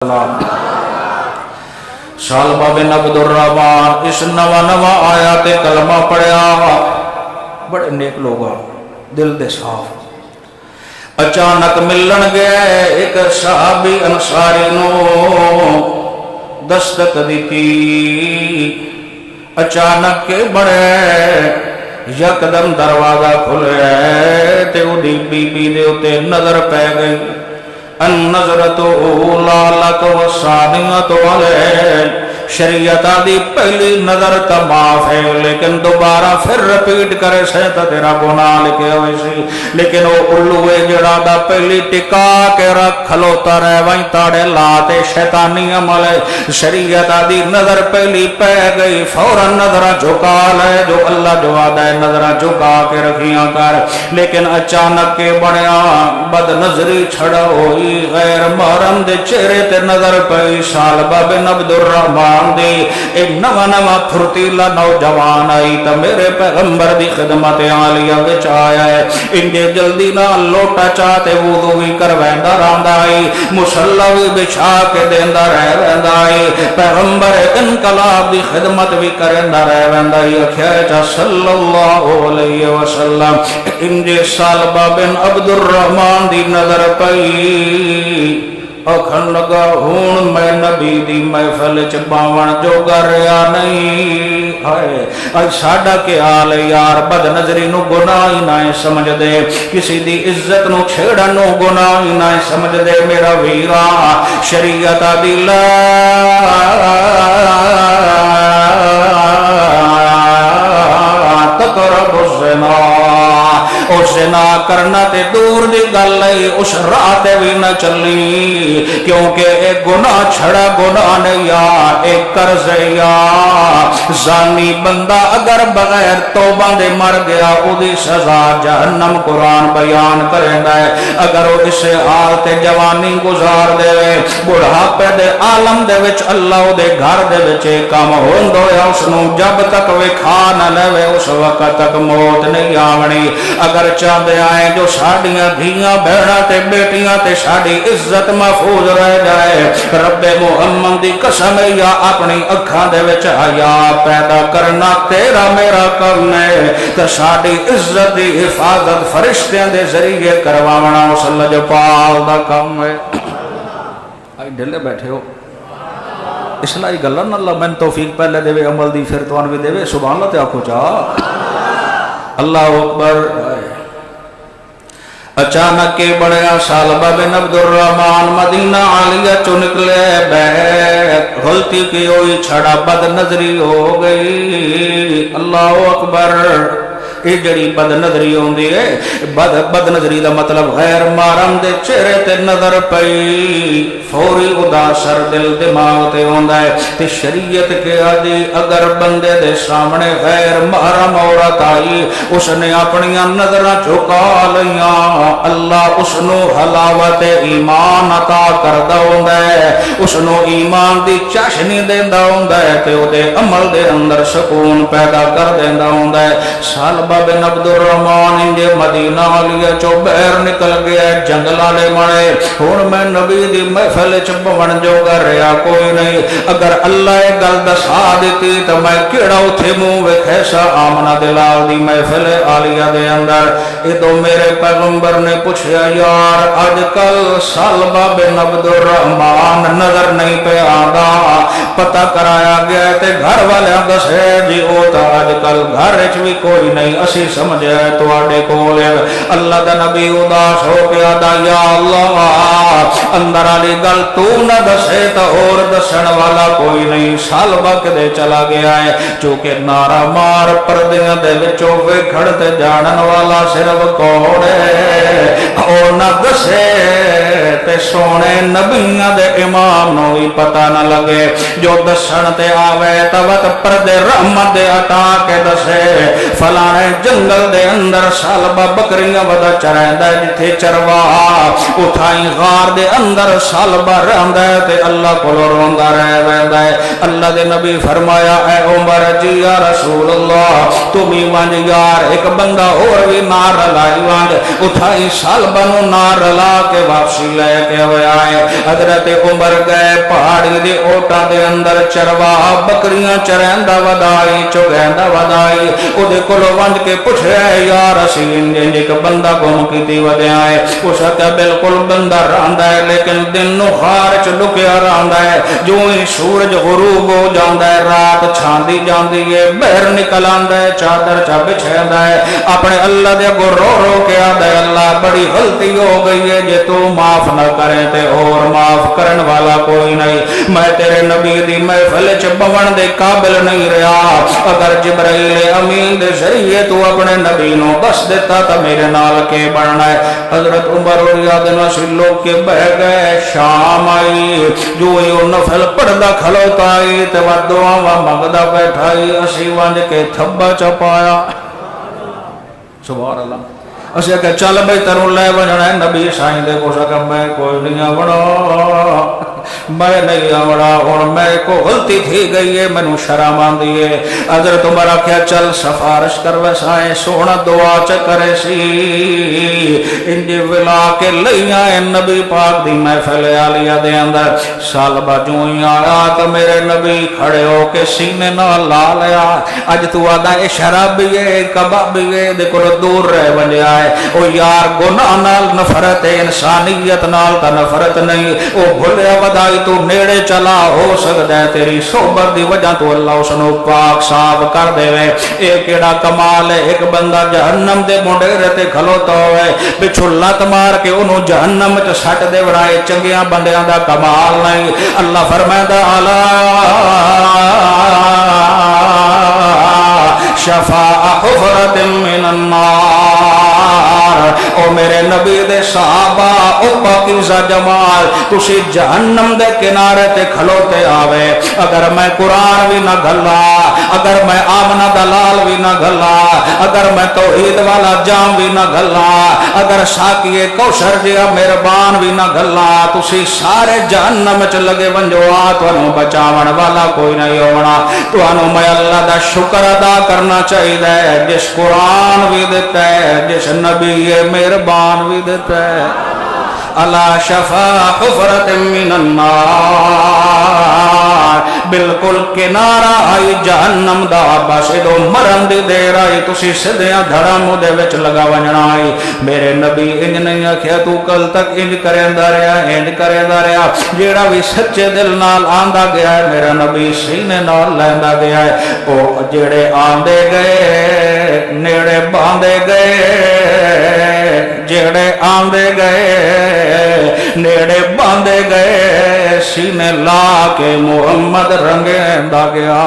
السلام۔ سالبہ بن عبدالرحمان اس نوا آیا تے کلمہ پڑھیا، بڑے نیک لوگ دل دے صاف۔ اچانک ملن گئے ایک صحابی انصاری نو دستک دیتی، اچانک کے بڑے یکدم دروازہ کھلے تے اُدی بی بی دے اتے نظر پہ گئی۔ النظرۃ اولی لک والثانیۃ علیک، شریعت دی پہلی نظر تا معاف ہے لیکن دوبارہ پھر رپیٹ کرے سے تا تیرا گناہ لکھے ہوئے سی، لیکن وہ الوے جڑا دا پہلی ٹکا کے رکھ کھلوتا رہے وہیں تاڑے لاتے شیطانی عمل ہے۔ شریعت دی نظر پہلی پہ گئی، فوراً نظر جھکا لے، جو اللہ جو آدھا ہے نظر جھکا کے رکھیاں کر، لیکن اچانک کے بڑیا بد نظری چھڑا ہوئی، غیر محرم دے چہرے تے نظر پئی۔ سالبہ بن عبدالرحمان دی ایک نوا پھرتیلا نوجوان آئی تا میرے پیغمبر دی خدمت عالیہ وچ آیا ہے، انجے جلدی نہ لوٹا چاہتے وضو بھی کر ویندا رہندا آئی، مصلی بھی بچھا کے دیندا رہ ویندا آئی، پیغمبر انقلاب دی خدمت بھی کرندا رہ ویندا آئی۔ اکھیا چا صلی اللہ علیہ وسلم انجے سالبہ بن عبدالرحمان دی نظر پئی، اکھن لگا ہون میں نبی دی محفل چ باون جو گریا نہیں ہے۔ اج ساڈا کیا حال ہے یار، بد نظری نو گناہ ہی نہ سمجھ دے، کسی دی عزت نو چھیڑن نو گناہ ہی نہ سمجھ دے۔ میرا ویرا شریعت دی لا تقرب الزنا، اور زنا کرنا تے دور دی گل ہے، اس راہ تے بھی نہ چلی، کیونکہ ایک گناہ چھڑا گناہ نہیں یا ایک قرض ہے یا زانی بندہ اگر بغیر توبہ دے مر گیا او دی سزا جہنم قرآن بیان کریندا ہے۔ اگر وہ اس حال تے جوانی گزار دے بڑھاپے دے عالم دے وچ اللہ دے گھر دے وچ کام ہوندو ہے، اس نو جب تک وکھا نہ لے اس وقت تک موت نہیں آونی۔ اگر چاہتے آئے جو ساڑیاں دھیاں بہناں تے بیٹیاں تے ساڑی عزت محفوظ رہ جائے، رب محمد دی قسم یا اپنی اکھاں دے وچ حیا پیدا کرنا تیرا میرا کم ہے، تے ساڑی عزت دی حفاظت فرشتیاں دے ذریعے کرواونا اس لجپال دا کم ہے۔ آئی ڈھلے بیٹھے ہو، اسلائی گلن اللہ من توفیق پہلے دے عمل دی پھر توان بھی دے، سبحان اللہ تے آکھو چاہ اللہ اکبر۔ اچانک کے بڑیا سالبہ بن عبدالرحمان مدینہ عالیہ چو نکلے، بے غلطی کی ہوئی چھڑا بد نظری ہو گئی۔ اللہ اکبر۔ یہ جڑی بد نظری ہوندی ہے، بد نظری دا مطلب غیر محرم دے چہرے تے نظر پئی، فوری اداسر دل دماغ تے ہوندا ہے۔ تے شریعت کے آدھی اگر بندے دے سامنے غیر محرم عورت آئی، اس نے اپنی نظراں جھکا لیاں، اللہ اس نو حلاوت ایمان عطا کردا ہوندا ہے، اس نو ایمان دی چاشنی دیندا ہوندا ہے تے او دے عمل دے اندر سکون پیدا کر دیندا ہوندا ہے۔ سالبہ بن عبدالرحمان انجے مدینہ عالیہ چو بہر نکل گیا، جنگل والے مڑے ہن میں نبی دی محفل چ بون جو کر رہا کوئی نہیں، اگر اللہ گل دسا دیتی تو میں کیڑا اتھے منہ ویکھے سا آمنہ دلال دی محفل عالیہ دے اندر۔ ادو میرے پیغمبر نے پوچھا یار اج کل سالبہ بن عبدالرحمان نظر نہیں پہ آندا، پتہ کرایا گیا تے گھر والے دسے جی او تا اج کل گھر وچ بھی کوئی نہیں، اسی سمجھے تواڈے کول۔ اللہ دا نبی اداس ہو کے آدا یا اللہ اندر والی گل تو نہ دسے تو اور دسن والا کوئی نہیں۔ سالبہ کدے چلا گیا ہے، چونکہ نعرہ مار پردیاں دے وچوں ویکھڑ تے جانن والا صرف کون ہے، اور نہ دسے تے سونے نبیاں دے امام نو بھی پتہ نہ لگے۔ جو جو دسن تے آوے توت پردے رحمت دے عطا کے دسے فلانے جنگل دے اندر سالبہ بکریاں ودا چرائندہ جتھے چروا اتھائی غار دے اندر سالبہ رہندہ تے اللہ کو روندہ رہ ویندہ ہے اللہ دے نبی فرمایا اے عمر جی یا رسول اللہ تمہیں وانج یار ایک بندہ اور بھی نار لائی وانج اتھائی سالبہ نو نار لا کے واپسی لے کے ہوئے آئے حضرت عمر گئے پہاڑی دے اوٹا دے اندر چروا بکریاں چرہندہ ودائی چوگہندہ ودائی او دے کلو وانج کے پوچھ رہے یا رسول جنجک بندہ گم کی دی ودے آئے اس کا بالکل بندہ راندہ ہے لیکن دن نو خارچ لکیا راندہ ہے جو ہی سورج غروب ہو جاندہ ہے رات چھاندی جاندی ہے بہر نکل آندہ ہے چادر چا بچھیندہ ہے اپنے اللہ دے کو رو رو کے آدھا ہے اللہ بڑی غلطی ہو گئی ہے جے تو معاف نہ کریں تے اور معاف کرن والا کوئی نہیں میں تیرے نبی دی محفل چ بون دے قابل نہیں رہا اگر جبرائیل امین دے ذریعے تو اپنے نبی نو بس دیتا تا میرے نال کے بڑھنا ہے حضرت عمر اور یادن وسیل لوگ کے بہ گئے شام آئی جو یہ نفل پردہ کھلوتا آئی تے وہ دعا و مغدہ بیٹھائی اسی وانج کے تھبا چپایا سبحان اللہ اسے کہ چل بھئی ترون لے بجھنا ہے نبی سائن دے کو سکا میں کوئی نہیں بڑا میں نہیں آوڑا اور میں کو غلطی تھی گئی ہے منو شرم آندی ہے حضرت عمر کیا چل سفارش کر ویسائیں سونا دعا چکرے سی انجی ولا کے لئی آئے نبی پاک دی محفل عالیہ دے اندر سال باجوں ہی آیا تو میرے نبی کھڑے ہو کے سینے نہ لا لیا اج تو آدھا اے شراب بھی ہے کباب بھی ہے دیکھو دور رہ بنجے آئے او یار گناہ نال نفرت انسانیت نال تا نفرت نہیں او بھولے ودائی تو نیڑے چلا ہو سکتا ہے تیری صحبت دی وجہ تو اللہ اسنو پاک صاف کر دے وے ایک ایڑا کمال ہے ایک بندہ جہنم دے مڈیرے تے کھلوتا ہوئے پچھو لت مار کے انہوں جہنم چ سٹ دے ورائے چنگیاں بندیاں دا کمال نہیں اللہ فرمائدہ شفاء حفرت من النار او میرے نبی دے صحابہ او پاکیزہ جمال تسی جہنم دے کنارے تے کھلوتے آوے اگر میں قرآن بھی نہ گھلا اگر میں آمنہ دلال بھی نہ گھلا اگر میں توحید والا جام بھی نہ گھلا اگر ساکیے کوشر جیا مہربان بھی نہ گھلا تسی سارے جہنم چ لگے ونجو آتوانو بچاون والا کوئی نہیں ہونا تو انو میں اللہ دا شکر ادا کرنا چاہیے جس قرآن بھی دیتا ہے جس نبی مہربان بھی دیتا ہے اللہ شفا حفرت من النار بالکل کنارہ آئی جہنم دا بس ادو مرن دی دیر آئی تسی سدیاں دھڑا مودے وچ لگا ونجنا آئی میرے نبی انج نہیں آکھیا تو کل تک انج کریندہ رہا جیڑا بھی سچے دل نال آندہ گیا ہے میرا نبی سینے نال لیندہ گیا ہے او جیڑے آندے گئے نیڑے باندے گئے جیڑے آندے گئے نیڑے باندے گئے سینے لا کے محمد رنگیندہ گیا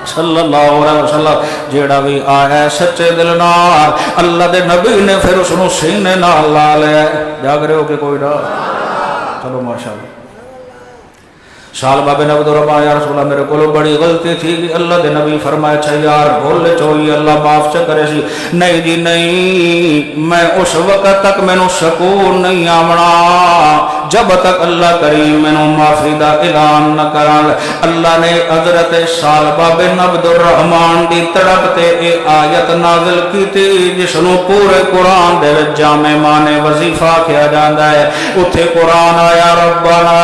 صلی اللہ علیہ وسلم جیڑا بھی آیا سچے دل نال اللہ دے نبی نے پھر اس نو سینے نال لا لیا جاگ رہے ہو کہ کوئی نہ چلو ماشاءاللہ شال بابے نے بدرما یا رسول اللہ میرے کو بڑی غلطی تھی کہ اللہ دے نبی فرمایا چھا یار بھول لے چوئی اللہ معاف چا کرے سی نہیں جی نہیں میں اس وقت تک میں نو سکون نہیں آمنا جب تک اللہ کریم میں نو معافی دا اعلان نہ کران اللہ نے حضرت شال بابے عبد الرحمن دی طرف تے اے آیت نازل کی تھی جس نو پورے قرآن دے جامع مانے وظیفہ کیا جاندہ ہے اتھے قرآن آیا ربنا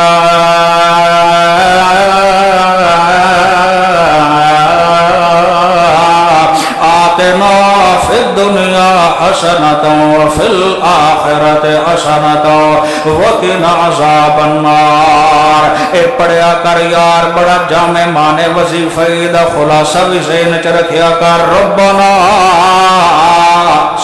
آتنا فی الدنیا حسنتا وفی الآخرت حسنتا وقنا عذاب النار اے پڑھیا کر یار بڑا جامع مانے وظیفہ دا خلاصہ بھی ذہن چ رکھیا کر ربنا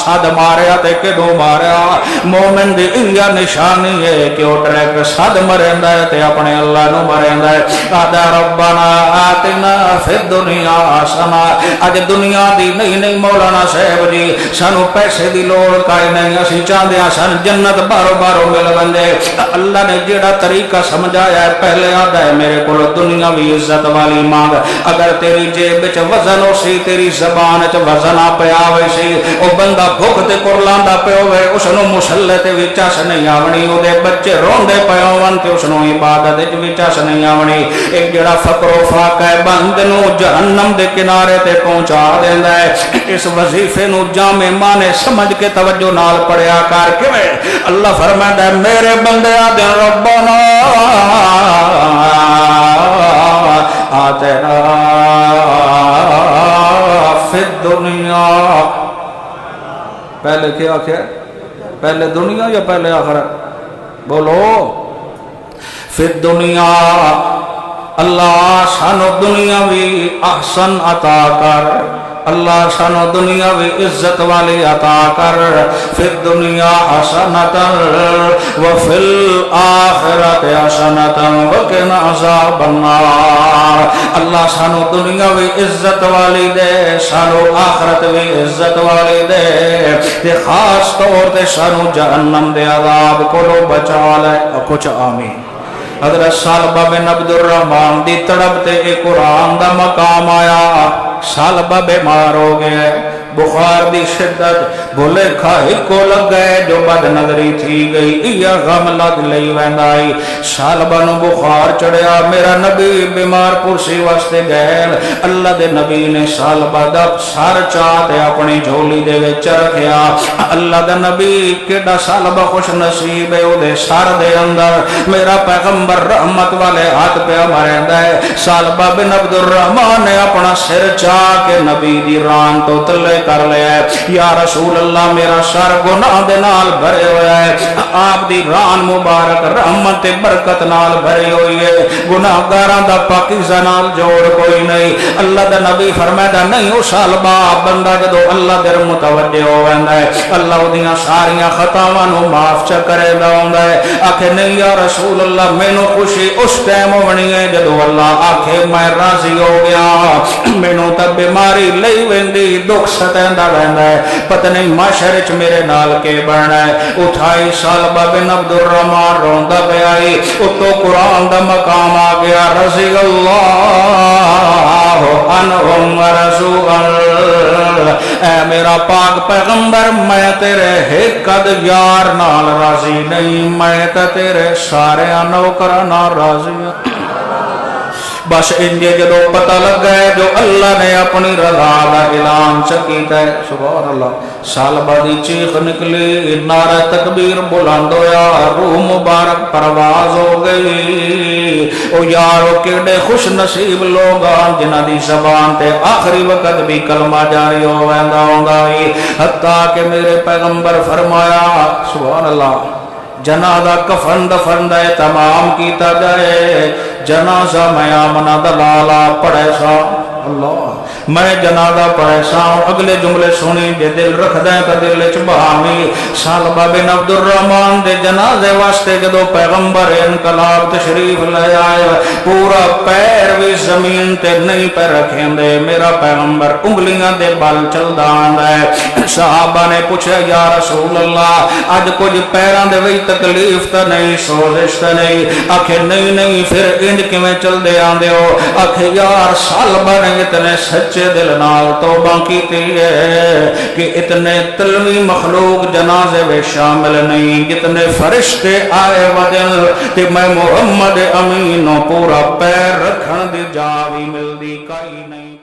صد ماریا تے کدو ماریا مومن دی انیا نشانی ہے کہ وہ ڈائریکٹ صد مریندا ہے تے اپنے اللہ نو مریندا ہے آدھا ربنا آتنا فی الدنیا حسنہ اج دنیا دی نہیں مولانا صاحب جی سانو پیسے دی لوڑ کائی نہیں اسی چاہندے ہاں سن جنت بارو بارو مل بندے اللہ نے جیڑا طریقہ سمجھایا ہے پہلے آدھا ہے میرے کو دنیاوی عزت والی مانگ اگر تیری جیب وچ وزن ہو سی تیری زبان وچ وزن آ پیا ہوئے سی او بندہ بھوک تے کرلاندا پیا ہوئے اس نو مصلے تے وچ چس نہیں آونی او دے بچے روندے پے ہون تے اس نو عبادت وچ وچ چس نہیں آونی ایک جڑا فقر و فاقہ ہے بند نو جہنم دے کنارے تے پہنچا دیندا ہے اس وظیفے نو جامع معنی سمجھ کے توجہ نال پڑھیا کر کیویں اللہ فرماتا ہے میرے بندے آدھے ربنا آتنا فی الدنیا پہلے کیا کیا پہلے دنیا یا پہلے آخرت بولو فی الدنیا اللہ سانو دنیا بھی احسن عطا کر اللہ سانو دنیا بھی عزت والی عطا کر فی الدنیا حسنتا وفی الآخرت حسنتا وقنا عذاب النار اللہ سانو دنیا بھی عزت والی دے سانو آخرت بھی عزت والی دے تے خاص طور تے سانو جہنم دے عذاب کو بچا لے کچھ آمین حضرت سالبہ بن عبد الرحمن دی تڑپ تے ایک قرآن دا مقام آیا سالبہ بیمار ہو گئے بخار دی شدت بھولے کھائی کو لگ گئے جو بد نظری تھی گئی یا غم لگ لئی ویندائی سالبہ نو بخار چڑھیا میرا نبی بیمار پرسی واسطے گئے اللہ دے نبی نے سالبہ دا سار چاہتے اپنی جھولی دے وچ رکھیا اللہ دے نبی کیڑا سالبہ خوش نصیب ہے او دے سار دے اندر میرا پیغمبر رحمت والے ہاتھ پہ مریندا ہے سالبہ بن عبد الرحمن نے اپنا سر چاہ کے نبی دی ران تو تلے کر لیا ہے یا رسول اللہ میرا سر گناہ دے نال بھرے ہویا ہے آپ دی ران مبارک رحمت برکت نال بھری ہوئی ہے گناہگاراں دا پاکیزہ نال جوڑ کوئی نہیں اللہ دا نبی فرمایا نہیں او سالبہ بندہ جدو اللہ دے متوجہ ہو ویندا ہے اللہ اودیاں ساریاں خطاواں نو معاف چ کرے دا ہوندا ہے آکھے نہیں یا رسول اللہ مینوں خوشی اس ٹائم ہونی ہے جدو اللہ آکھے میں راضی ہو گیا مینوں تے بیماری لئی ویندی دکھ ستیندا رہندا ہے پتہ نہیں معاشرے وچ میرے نال کے بننا ہے اٹھائی سالبہ بن عبد الرحمن روندا پیا اے اتو قرآن دا مقام آ گیا رضی اللہ عنہم ورضوا اے میرا پاک پیغمبر میں تیرے ایک قد یار نال راضی نہیں میں تے تیرے سارے نوکراں نال راضی ہوں بس انجے جدو پتہ لگ گئے جو اللہ نے اپنی رضا دا اعلان چکیتا ہے سبحان اللہ سالبہ دی چیخ نکلی نعرہ تکبیر بلند ہویا روح مبارک پرواز ہو گئی او یارو کیڑے خوش نصیب لوگ جنہاں دی زبان تے آخری وقت بھی کلمہ جاری ہو ویندا ہوندا ہے حتیٰ کہ میرے پیغمبر فرمایا سبحان اللہ جنازہ کفن دفن دے تمام کیتا جائے جنازہ میں آمنہ دلالا پڑھے سا اللہ میں جنازہ پڑھے سا اگلے جملے سنی جے دل رکھ دیں تا دل چبہامی سالبہ بن عبد الرحمن دے جنازے واسطے جدو پیغمبر انقلاب تشریف لے آئے پورا پیر بھی زمین تے نہیں پہ رکھیں دے میرا پیغمبر انگلیاں دے بال چل دان دے صحابہ نے پوچھے یا رسول اللہ آج کچھ پیران دے وہی تکلیف تا نہیں سوزش تا نہیں آکھے نہیں پھر انج کی میں چل دے آن دے ہو آکھے یار سالبہ نے اتنے سچے دل نال توبہ کیتی ہے کہ اتنے تلوی مخلوق جنازے میں شامل نہیں جتنے فرشتے آئے ودل تے میں محمد امینوں پورا پیر رکھن دی جاوی مل دی کئی نہیں